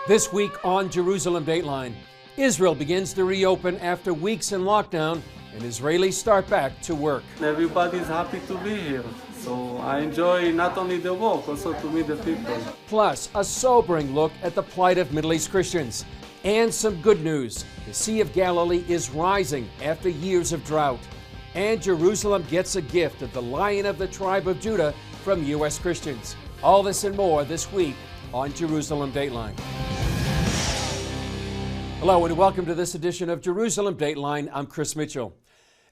This week on Jerusalem Dateline, Israel begins to reopen after weeks in lockdown and Israelis start back to work. Everybody's happy to be here, so I enjoy not only the work, also to meet the people. Plus, a sobering look at the plight of Middle East Christians. And some good news. The Sea of Galilee is rising after years of drought. And Jerusalem gets a gift of the Lion of the tribe of Judah from U.S. Christians. All this and more this week on Jerusalem Dateline. Hello and welcome to this edition of Jerusalem Dateline. I'm Chris Mitchell.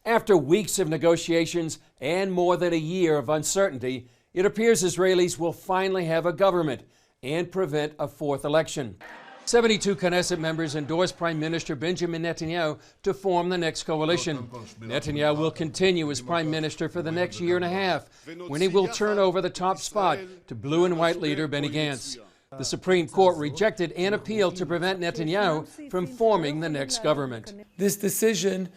After weeks of negotiations and more than a year of uncertainty, it appears Israelis will finally have a government and prevent a fourth election. 72 Knesset members endorsed Prime Minister Benjamin Netanyahu to form the next coalition. Netanyahu will continue as Prime Minister for the next year and a half, when he will turn over the top spot to blue and white leader Benny Gantz. The Supreme Court rejected an appeal to prevent Netanyahu from forming the next government. This decision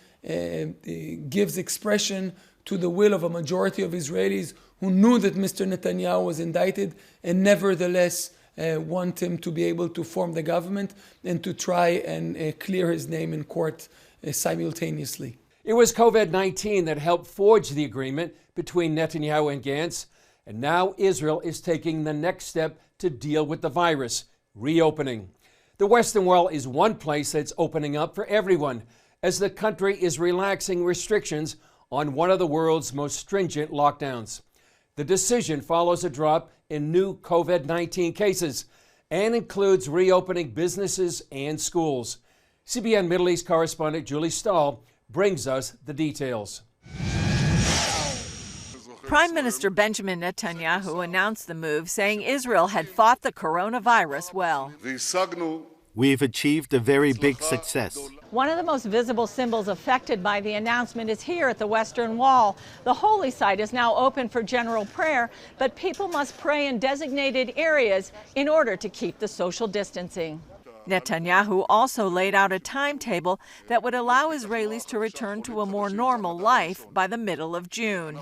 gives expression to the will of a majority of Israelis who knew that Mr. Netanyahu was indicted and nevertheless want him to be able to form the government and to try and clear his name in court simultaneously. It was COVID-19 that helped forge the agreement between Netanyahu and Gantz, and now Israel is taking the next step to deal with the virus, reopening. The Western world is one place that's opening up for everyone, as the country is relaxing restrictions on one of the world's most stringent lockdowns. The decision follows a drop in new COVID-19 cases and includes reopening businesses and schools. CBN Middle East correspondent Julie Stahl brings us the details. Prime Minister Benjamin Netanyahu announced the move, saying Israel had fought the coronavirus well. We've achieved a very big success. One of the most visible symbols affected by the announcement is here at the Western Wall. The holy site is now open for general prayer, but people must pray in designated areas in order to keep the social distancing. Netanyahu also laid out a timetable that would allow Israelis to return to a more normal life by the middle of June.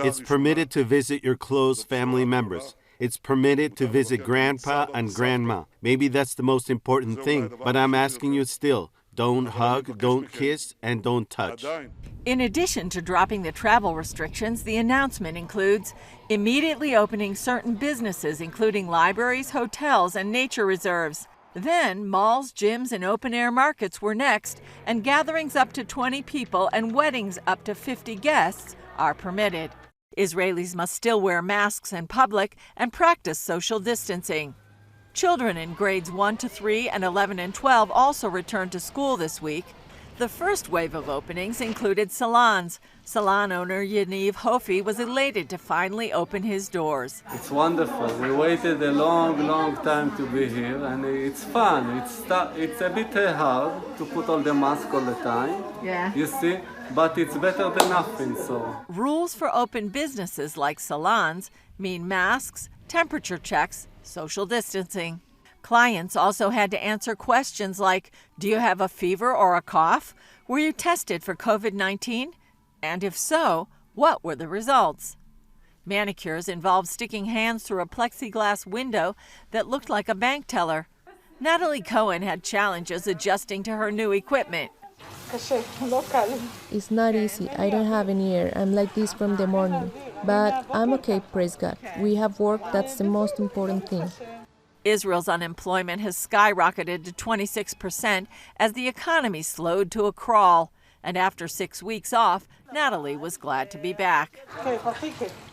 It's permitted to visit your close family members. It's permitted to visit grandpa and grandma. Maybe that's the most important thing, but I'm asking you still, don't hug, don't kiss, and don't touch. In addition to dropping the travel restrictions, the announcement includes immediately opening certain businesses, including libraries, hotels, and nature reserves. Then, malls, gyms, and open-air markets were next, and gatherings up to 20 people and weddings up to 50 guests are permitted. Israelis must still wear masks in public and practice social distancing. Children in grades 1 to 3 and 11 and 12 also returned to school this week. The first wave of openings included salons. Salon owner Yaniv Hofi was elated to finally open his doors. It's wonderful. We waited a long time to be here, and it's fun. It's a bit hard to put all the masks all the time. Yeah. You see, but it's better than nothing. So rules for open businesses like salons mean masks, temperature checks, social distancing. Clients also had to answer questions like, do you have a fever or a cough? Were you tested for COVID-19? And if so, what were the results? Manicures involved sticking hands through a plexiglass window that looked like a bank teller. Natalie Cohen had challenges adjusting to her new equipment. It's not easy. I don't have any air. I'm like this from the morning. But I'm okay, praise God. We have work. That's the most important thing. Israel's unemployment has skyrocketed to 26% as the economy slowed to a crawl. And after 6 weeks off, Natalie was glad to be back.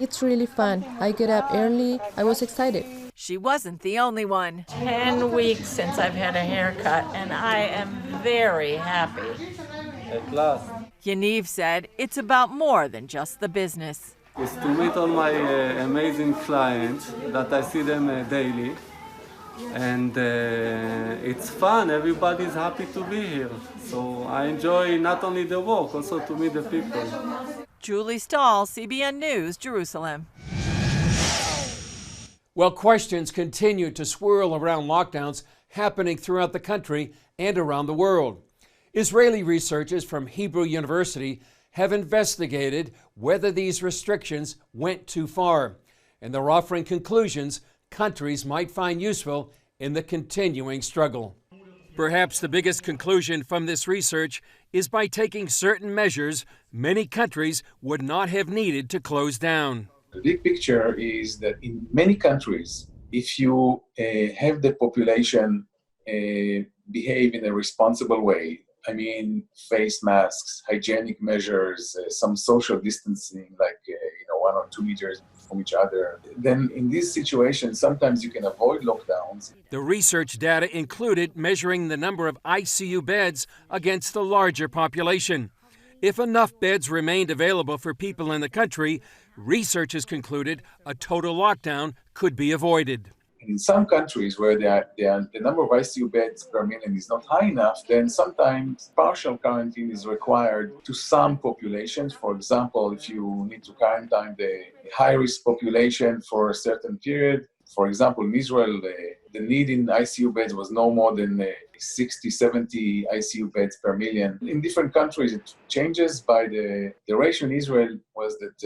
It's really fun. I get up early. I was excited. She wasn't the only one. 10 weeks since I've had a haircut, and I am very happy. at last. Yaniv said it's about more than just the business. It's to meet all my amazing clients that I see them daily. And it's fun, everybody's happy to be here. So I enjoy not only the work, also to meet the people. Julie Stahl, CBN News, Jerusalem. Well, questions continue to swirl around lockdowns happening throughout the country and around the world. Israeli researchers from Hebrew University have investigated whether these restrictions went too far, and they're offering conclusions countries might find useful in the continuing struggle. Perhaps the biggest conclusion from this research is by taking certain measures, many countries would not have needed to close down. The big picture is that in many countries, if you have the population behave in a responsible way, I mean, face masks, hygienic measures, some social distancing, like 1 or 2 meters from each other, then in these situations, sometimes you can avoid lockdowns. The research data included measuring the number of ICU beds against the larger population. If enough beds remained available for people in the country, researchers concluded a total lockdown could be avoided. In some countries where the number of ICU beds per million is not high enough, then sometimes partial quarantine is required to some populations. For example, if you need to quarantine the high-risk population for a certain period. For example, in Israel, the need in ICU beds was no more than 60, 70 ICU beds per million. In different countries, it changes. By the ratio in Israel was that,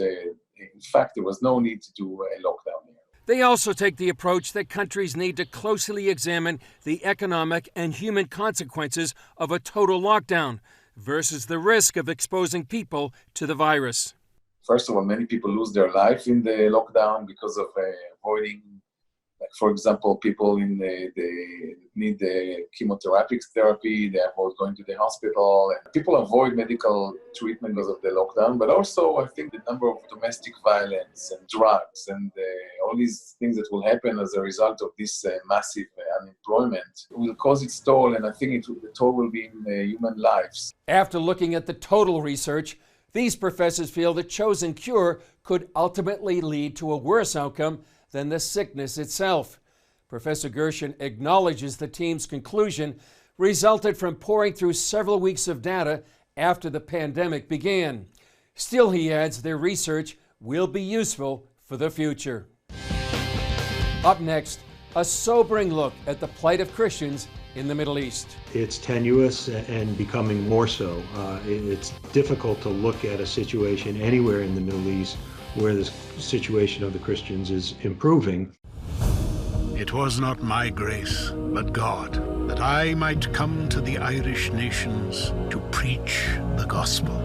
in fact, there was no need to do a lockdown here. They also take the approach that countries need to closely examine the economic and human consequences of a total lockdown versus the risk of exposing people to the virus. First of all, many people lose their life in the lockdown because of avoiding, for example, people they need the chemotherapy therapy, they avoid going to the hospital. People avoid medical treatment because of the lockdown, but also I think the number of domestic violence and drugs and all these things that will happen as a result of this massive unemployment will cause its toll, and I think the toll will be in human lives. After looking at the total research, these professors feel the chosen cure could ultimately lead to a worse outcome than the sickness itself. Professor Gershon acknowledges the team's conclusion resulted from poring through several weeks of data after the pandemic began. Still, he adds, their research will be useful for the future. Up next, a sobering look at the plight of Christians in the Middle East. It's tenuous and becoming more so. It's difficult to look at a situation anywhere in the Middle East where the situation of the Christians is improving. It was not my grace, but God, that I might come to the Irish nations to preach the gospel.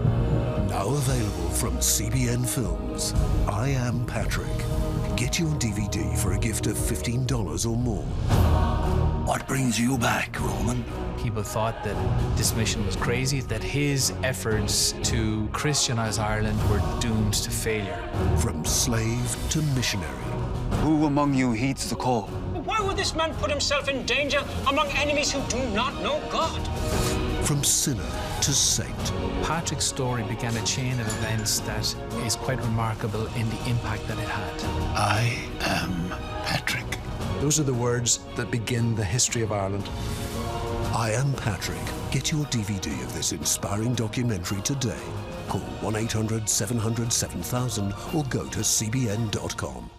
Now available from CBN Films, I Am Patrick. Get your DVD for a gift of $15 or more. What brings you back, Roman? People thought that this mission was crazy, that his efforts to Christianize Ireland were doomed to failure. From slave to missionary. Who among you heeds the call? Why would this man put himself in danger among enemies who do not know God? From sinner to saint. Patrick's story began a chain of events that is quite remarkable in the impact that it had. I am Patrick. Those are the words that begin the history of Ireland. I Am Patrick. Get your DVD of this inspiring documentary today. Call 1-800-700-7000 or go to cbn.com.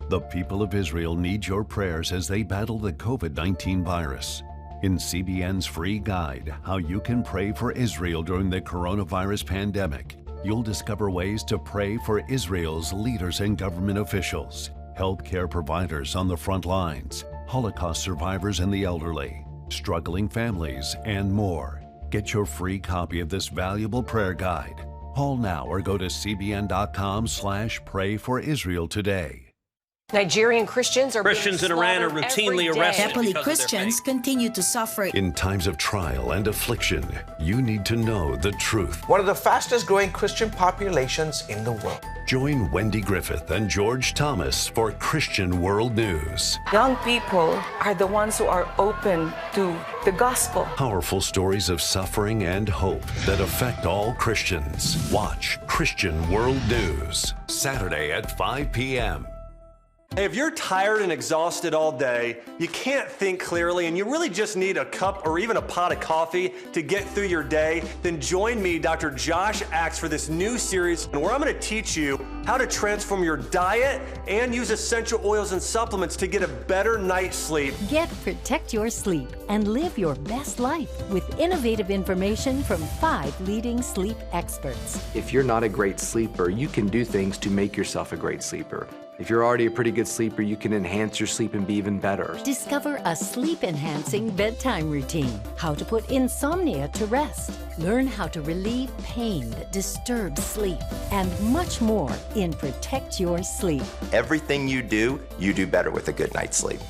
The people of Israel need your prayers as they battle the COVID-19 virus. In CBN's free guide, How You Can Pray for Israel During the Coronavirus Pandemic, you'll discover ways to pray for Israel's leaders and government officials, healthcare providers on the front lines, Holocaust survivors and the elderly, struggling families, and more. Get your free copy of this valuable prayer guide. Call now or go to cbn.com/pray for Israel today. Nigerian Christians in Iran are routinely arrested. Happily, Christians continue to suffer. In times of trial and affliction, you need to know the truth. One of the fastest growing Christian populations in the world. Join Wendy Griffith and George Thomas for Christian World News. Young people are the ones who are open to the gospel. Powerful stories of suffering and hope that affect all Christians. Watch Christian World News, Saturday at 5 p.m. Hey, if you're tired and exhausted all day, you can't think clearly, and you really just need a cup or even a pot of coffee to get through your day, then join me, Dr. Josh Axe, for this new series where I'm going to teach you how to transform your diet, and use essential oils and supplements to get a better night's sleep. Get Protect Your Sleep and live your best life with innovative information from 5 leading sleep experts. If you're not a great sleeper, you can do things to make yourself a great sleeper. If you're already a pretty good sleeper, you can enhance your sleep and be even better. Discover a sleep-enhancing bedtime routine, how to put insomnia to rest, learn how to relieve pain that disturbs sleep, and much more in Protect Your Sleep. Everything you do better with a good night's sleep.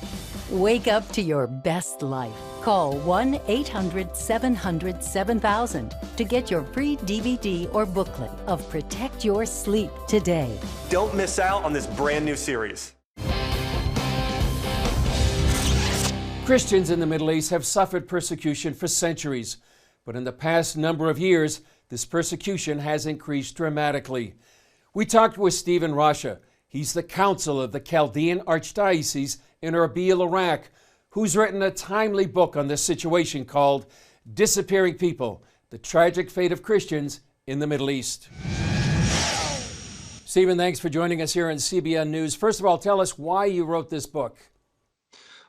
Wake up to your best life. Call 1-800-700-7000 to get your free DVD or booklet of Protect Your Sleep today. Don't miss out on this brand new series. Christians in the Middle East have suffered persecution for centuries, but in the past number of years, this persecution has increased dramatically. We talked with Stephen Rasha. He's the council of the Chaldean Archdiocese in Erbil, Iraq, who's written a timely book on this situation called Disappearing People, The Tragic Fate of Christians in the Middle East. Stephen, thanks for joining us here on CBN News. First of all, tell us why you wrote this book.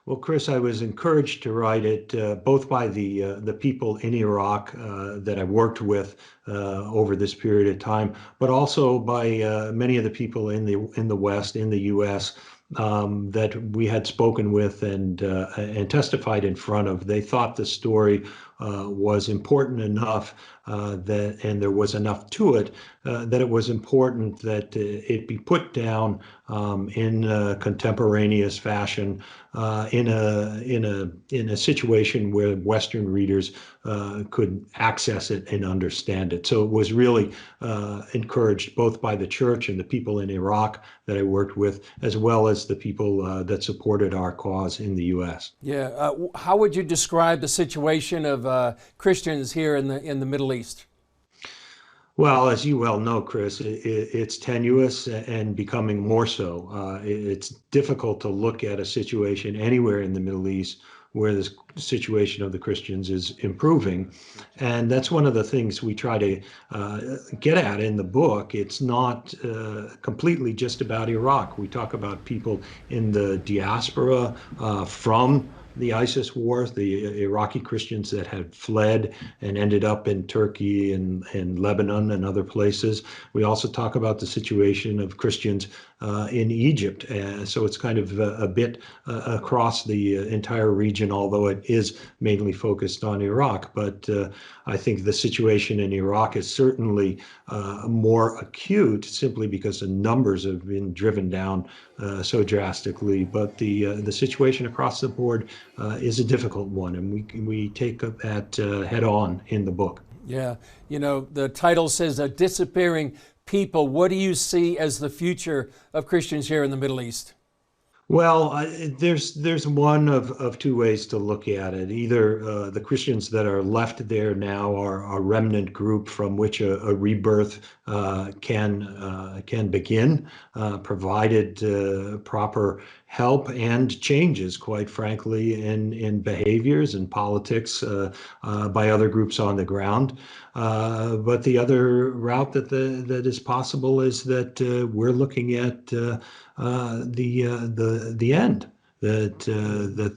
Well, Chris, I was encouraged to write it both by the people in Iraq that I worked with over this period of time, but also by many of the people in the West, in the U.S., that we had spoken with and testified in front of. They thought the story was important enough and there was enough to it that it was important that it be put down in a contemporaneous fashion in a situation where Western readers could access it and understand it. So it was really encouraged both by the church and the people in Iraq that I worked with, as well as the people that supported our cause in the U.S. Yeah, how would you describe the situation of Christians here in the Middle East? Well, as you well know, Chris, it's tenuous and becoming more so. It's difficult to look at a situation anywhere in the Middle East where the situation of the Christians is improving. And that's one of the things we try to get at in the book. It's not completely just about Iraq. We talk about people in the diaspora from the ISIS wars, the Iraqi Christians that had fled and ended up in Turkey and Lebanon and other places. We also talk about the situation of Christians in Egypt. So it's kind of a bit across the entire region, although it is mainly focused on Iraq. But I think the situation in Iraq is certainly more acute simply because the numbers have been driven down so drastically. But the situation across the board is a difficult one, and we take that head on in the book. Yeah, you know, the title says Disappearing People. What do you see as the future of Christians here in the Middle East? Well, there's one of two ways to look at it. Either the Christians that are left there now are a remnant group from which a rebirth can begin, provided proper help and changes, quite frankly, in behaviors and politics by other groups on the ground. But the other route that is possible is that we're looking at the end. That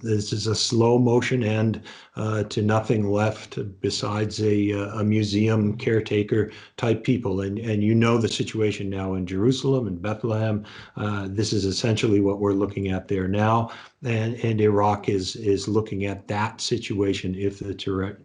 this is a slow motion end to nothing left besides a museum caretaker type people. And you know the situation now in Jerusalem and Bethlehem. This is essentially what we're looking at there now. And Iraq is looking at that situation if the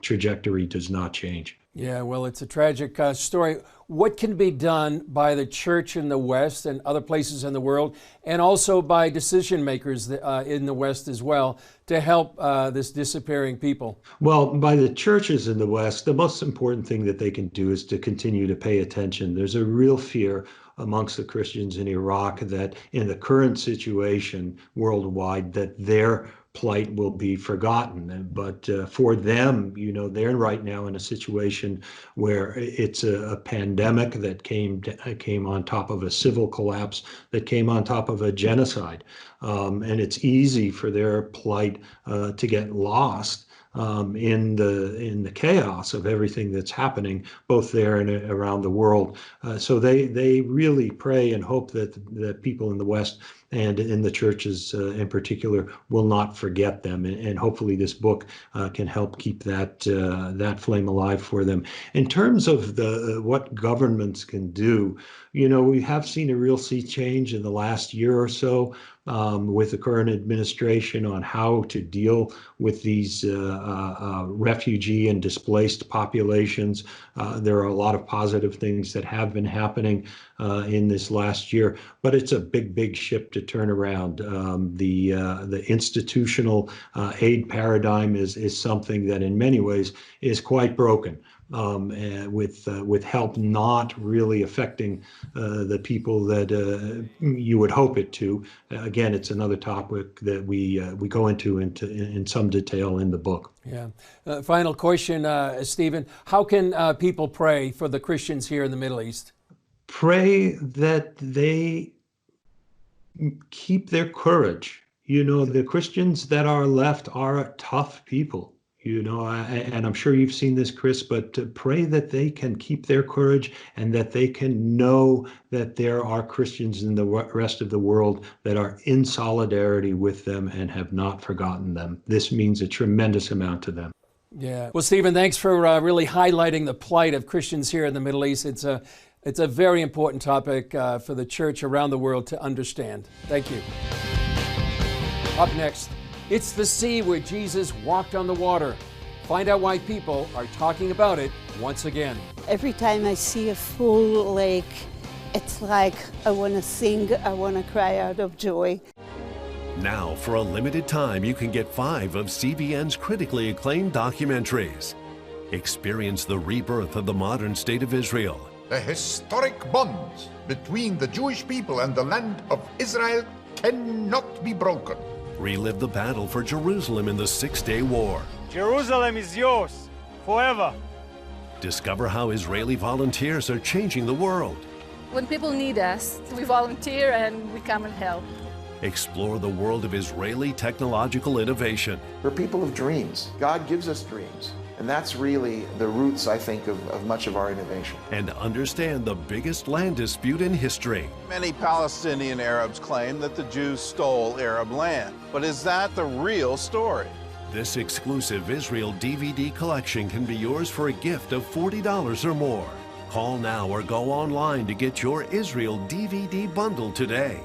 trajectory does not change. Yeah, well, it's a tragic story. What can be done by the church in the West and other places in the world, and also by decision makers in the West as well, to help this disappearing people? Well, by the churches in the West, the most important thing that they can do is to continue to pay attention. There's a real fear amongst the Christians in Iraq that in the current situation worldwide, that their plight will be forgotten. But for them, you know, they're right now in a situation where it's a pandemic that came on top of a civil collapse, that came on top of a genocide. And it's easy for their plight to get lost in the chaos of everything that's happening, both there and around the world. So they really pray and hope that people in the West and in the churches in particular will not forget them. And hopefully this book can help keep that flame alive for them. In terms of what governments can do, we have seen a real sea change in the last year or so with the current administration on how to deal with these refugee and displaced populations. There are a lot of positive things that have been happening in this last year, but it's a big ship to turn around. The institutional aid paradigm is something that in many ways is quite broken. With help not really affecting the people that you would hope it to. Again, it's another topic that we go into in some detail in the book. Yeah. Final question, Stephen. How can people pray for the Christians here in the Middle East? Pray that they keep their courage. The Christians that are left are tough people. And I'm sure you've seen this, Chris, but pray that they can keep their courage and that they can know that there are Christians in the rest of the world that are in solidarity with them and have not forgotten them. This means a tremendous amount to them. Yeah. Well, Stephen, thanks for really highlighting the plight of Christians here in the Middle East. It's a very important topic for the church around the world to understand. Thank you. Up next, it's the sea where Jesus walked on the water. Find out why people are talking about it once again. Every time I see a full lake, it's like I want to sing, I want to cry out of joy. Now, for a limited time, you can get 5 of CBN's critically acclaimed documentaries. Experience the rebirth of the modern state of Israel. The historic bonds between the Jewish people and the land of Israel cannot be broken. Relive the battle for Jerusalem in the Six-Day War. Jerusalem is yours, forever. Discover how Israeli volunteers are changing the world. When people need us, we volunteer and we come and help. Explore the world of Israeli technological innovation. We're people of dreams. God gives us dreams. And that's really the roots, I think, of much of our innovation. And understand the biggest land dispute in history. Many Palestinian Arabs claim that the Jews stole Arab land. But is that the real story? This exclusive Israel DVD collection can be yours for a gift of $40 or more. Call now or go online to get your Israel DVD bundle today.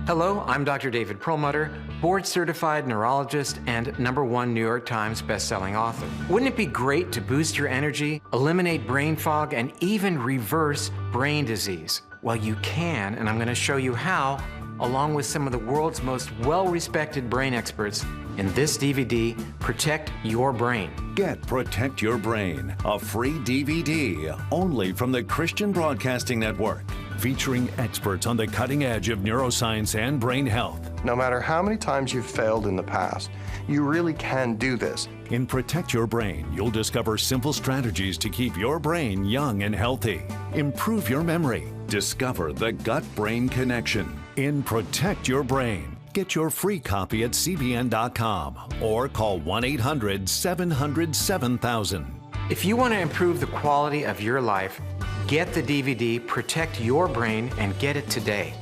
Hello, I'm Dr. David Perlmutter, board-certified neurologist and #1 New York Times best-selling author. Wouldn't it be great to boost your energy, eliminate brain fog, and even reverse brain disease? Well, you can, and I'm going to show you how, along with some of the world's most well-respected brain experts, in this DVD, Protect Your Brain. Get Protect Your Brain, a free DVD only from the Christian Broadcasting Network, featuring experts on the cutting edge of neuroscience and brain health. No matter how many times you've failed in the past, you really can do this. In Protect Your Brain, you'll discover simple strategies to keep your brain young and healthy. Improve your memory. Discover the gut-brain connection. In Protect Your Brain, get your free copy at cbn.com or call 1-800-700-7000. If you want to improve the quality of your life, get the DVD Protect Your Brain and get it today.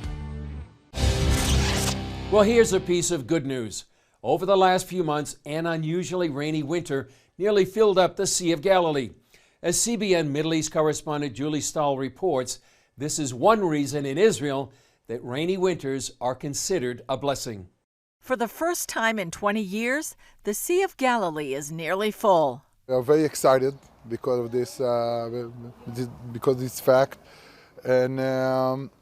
Well, here's a piece of good news. Over the last few months, an unusually rainy winter nearly filled up the Sea of Galilee. As CBN Middle East correspondent Julie Stahl reports, this is one reason in Israel that rainy winters are considered a blessing. For the first time in 20 years, the Sea of Galilee is nearly full. We are very excited because of this fact, and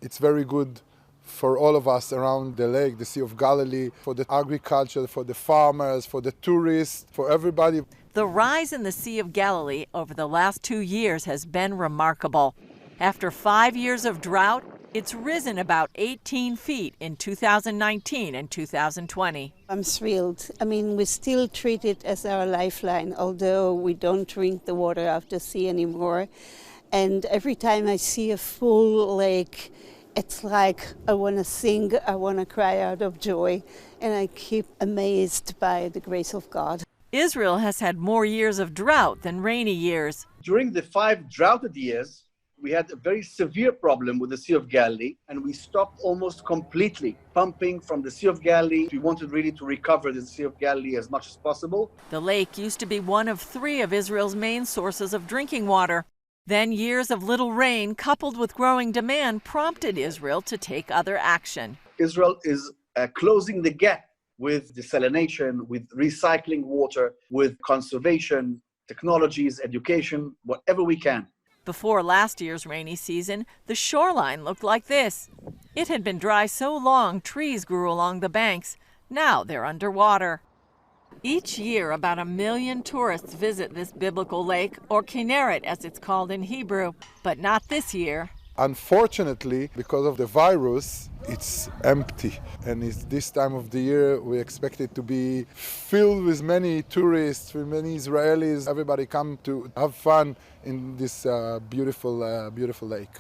it's very good for all of us around the lake, the Sea of Galilee, for the agriculture, for the farmers, for the tourists, for everybody. The rise in the Sea of Galilee over the last 2 years has been remarkable. After 5 years of drought, it's risen about 18 feet in 2019 and 2020. I'm thrilled. I mean, we still treat it as our lifeline, although we don't drink the water out of the sea anymore. And every time I see a full lake, it's like I want to sing, I want to cry out of joy, and I keep amazed by the grace of God. Israel has had more years of drought than rainy years. During the 5 droughted years, we had a very severe problem with the Sea of Galilee, and we stopped almost completely pumping from the Sea of Galilee. We wanted really to recover the Sea of Galilee as much as possible. The lake used to be one of 3 of Israel's main sources of drinking water. Then years of little rain coupled with growing demand prompted Israel to take other action. Israel is closing the gap with desalination, with recycling water, with conservation, technologies, education, whatever we can. Before last year's rainy season, the shoreline looked like this. It had been dry so long, trees grew along the banks. Now they're underwater. Each year, about 1 million tourists visit this biblical lake, or Kinneret as it's called in Hebrew, but not this year. Unfortunately, because of the virus, it's empty. And it's this time of the year, we expect it to be filled with many tourists, with many Israelis. Everybody come to have fun in this beautiful lake.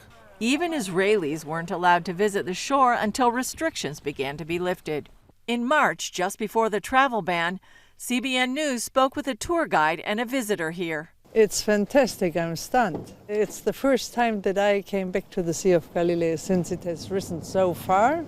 Even Israelis weren't allowed to visit the shore until restrictions began to be lifted. In March, just before the travel ban, CBN News spoke with a tour guide and a visitor here. It's fantastic. I'm stunned. It's the first time that I came back to the Sea of Galilee since it has risen so far,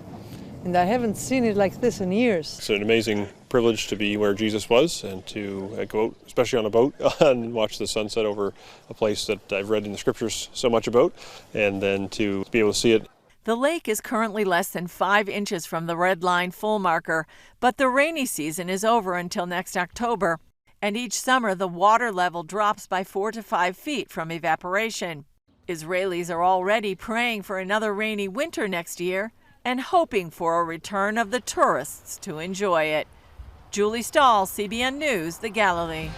and I haven't seen it like this in years. It's an amazing privilege to be where Jesus was and to go out, especially on a boat, and watch the sunset over a place that I've read in the scriptures so much about, and then to be able to see it. The lake is currently less than 5 inches from the red line full marker, but the rainy season is over until next October. And each summer, the water level drops by 4 to 5 feet from evaporation. Israelis are already praying for another rainy winter next year and hoping for a return of the tourists to enjoy it. Julie Stahl, CBN News, the Galilee.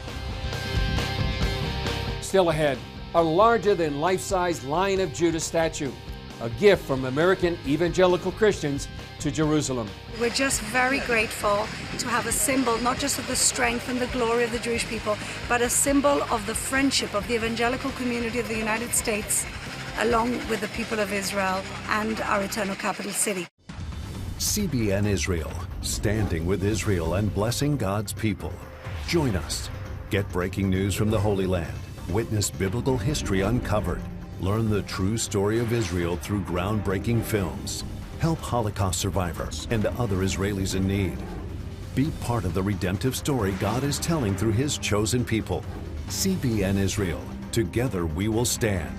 Still ahead, a larger-than life-size Lion of Judah statue, a gift from American evangelical Christians to Jerusalem. We're just very grateful to have a symbol, not just of the strength and the glory of the Jewish people, but a symbol of the friendship of the evangelical community of the United States, along with the people of Israel and our eternal capital city. CBN Israel, standing with Israel and blessing God's people. Join us. Get breaking news from the Holy Land. Witness biblical history uncovered. Learn the true story of Israel through groundbreaking films. Help Holocaust survivors and other Israelis in need. Be part of the redemptive story God is telling through His chosen people. CBN Israel. Together we will stand.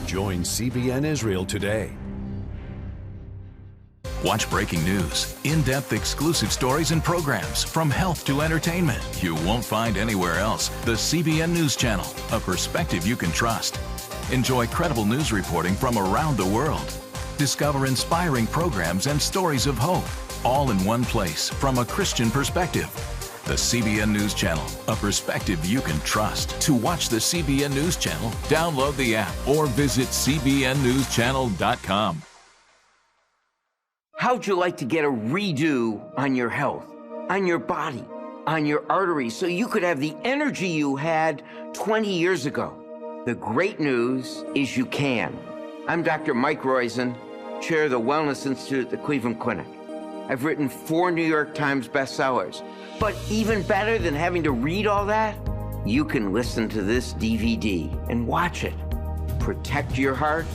Join CBN Israel today. Watch breaking news, in-depth exclusive stories and programs from health to entertainment you won't find anywhere else. The CBN News Channel, a perspective you can trust. Enjoy credible news reporting from around the world. Discover inspiring programs and stories of hope, all in one place from a Christian perspective. The CBN News Channel, a perspective you can trust. To watch the CBN News Channel, download the app or visit cbnnewschannel.com. How'd you like to get a redo on your health, on your body, on your arteries, so you could have the energy you had 20 years ago? The great news is you can. I'm Dr. Mike Roizen, chair of the Wellness Institute at the Cleveland Clinic. I've written 4 New York Times bestsellers. But even better than having to read all that, you can listen to this DVD and watch it. Protect your heart?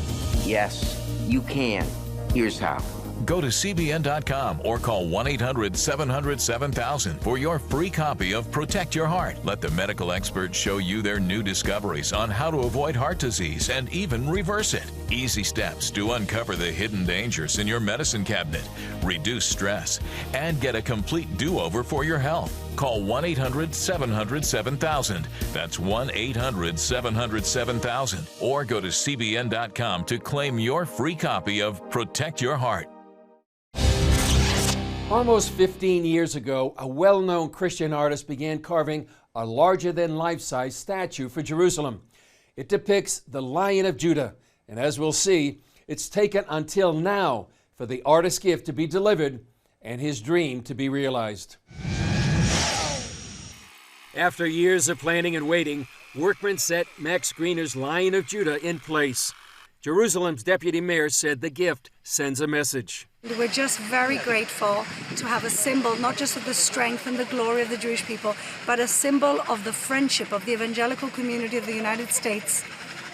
Yes, you can. Here's how. Go to CBN.com or call 1-800-700-7000 for your free copy of Protect Your Heart. Let the medical experts show you their new discoveries on how to avoid heart disease and even reverse it. Easy steps to uncover the hidden dangers in your medicine cabinet, reduce stress, and get a complete do-over for your health. Call 1-800-700-7000. That's 1-800-700-7000. Or go to CBN.com to claim your free copy of Protect Your Heart. Almost 15 years ago, a well-known Christian artist began carving a larger-than-life-size statue for Jerusalem. It depicts the Lion of Judah, and as we'll see, it's taken until now for the artist's gift to be delivered and his dream to be realized. After years of planning and waiting, workmen set Max Greener's Lion of Judah in place. Jerusalem's deputy mayor said the gift sends a message. We're just very grateful to have a symbol, not just of the strength and the glory of the Jewish people, but a symbol of the friendship of the evangelical community of the United States,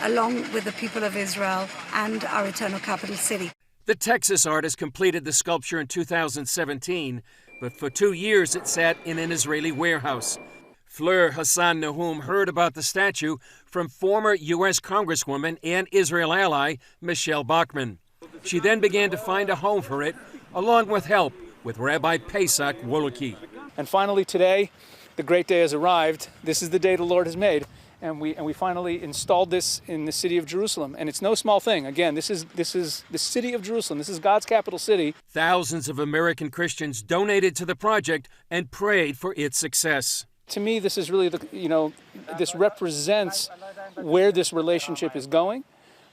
along with the people of Israel and our eternal capital city. The Texas artist completed the sculpture in 2017, but for 2 years it sat in an Israeli warehouse. Fleur Hassan Nahum heard about the statue from former U.S. Congresswoman and Israel ally Michelle Bachmann. She then began to find a home for it, along with help with Rabbi Pesach Woloki. And finally today, the great day has arrived. This is the day the Lord has made, and we finally installed this in the city of Jerusalem. And it's no small thing. Again, this is the city of Jerusalem. This is God's capital city. Thousands of American Christians donated to the project and prayed for its success. To me, this is really this represents where this relationship is going.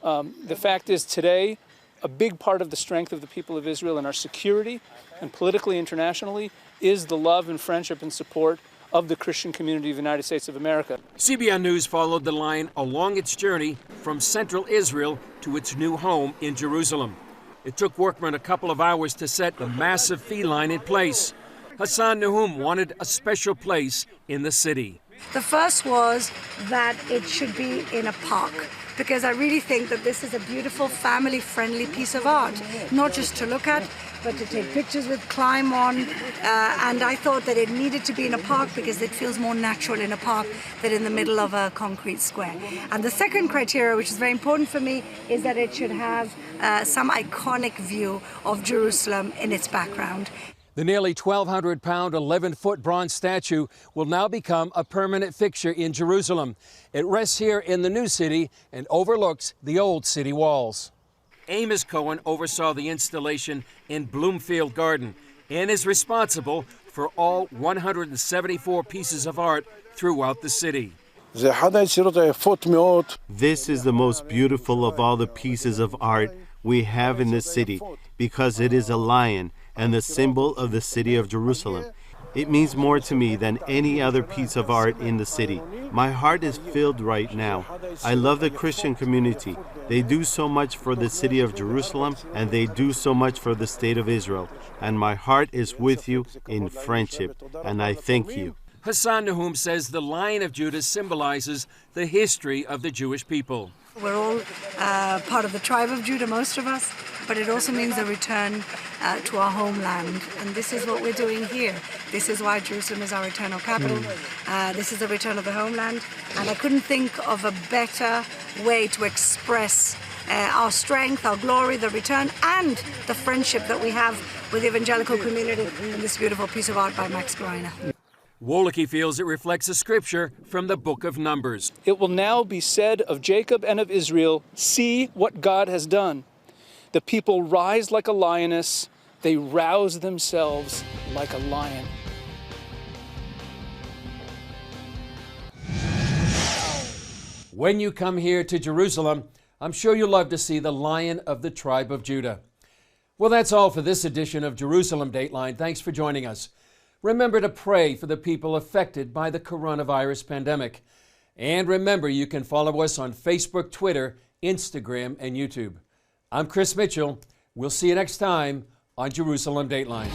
The fact is today, a big part of the strength of the people of Israel and our security and politically internationally is the love and friendship and support of the Christian community of the United States of America. CBN News followed the line along its journey from central Israel to its new home in Jerusalem. It took workmen a couple of hours to set the massive fee line in place. Hassan Nahum wanted a special place in the city. The first was that it should be in a park, because I really think that this is a beautiful, family-friendly piece of art, not just to look at, but to take pictures with, climb on, and I thought that it needed to be in a park because it feels more natural in a park than in the middle of a concrete square. And the second criteria, which is very important for me, is that it should have some iconic view of Jerusalem in its background. The nearly 1,200-pound, 11-foot bronze statue will now become a permanent fixture in Jerusalem. It rests here in the new city and overlooks the old city walls. Amos Cohen oversaw the installation in Bloomfield Garden and is responsible for all 174 pieces of art throughout the city. This is the most beautiful of all the pieces of art we have in the city because it is a lion and the symbol of the city of Jerusalem. It means more to me than any other piece of art in the city. My heart is filled right now. I love the Christian community. They do so much for the city of Jerusalem, and they do so much for the state of Israel. And my heart is with you in friendship, and I thank you. Hassan Nahum says the Lion of Judah symbolizes the history of the Jewish people. We're all part of the tribe of Judah, most of us, but it also means a return to our homeland. And this is what we're doing here. This is why Jerusalem is our eternal capital. This is the return of the homeland. And I couldn't think of a better way to express our strength, our glory, the return, and the friendship that we have with the evangelical community in this beautiful piece of art by Max Greiner. Woloki feels it reflects a scripture from the book of Numbers. It will now be said of Jacob and of Israel, see what God has done. The people rise like a lioness, they rouse themselves like a lion. When you come here to Jerusalem, I'm sure you'll love to see the Lion of the tribe of Judah. Well, that's all for this edition of Jerusalem Dateline. Thanks for joining us. Remember to pray for the people affected by the coronavirus pandemic. And remember, you can follow us on Facebook, Twitter, Instagram, and YouTube. I'm Chris Mitchell. We'll see you next time on Jerusalem Dateline.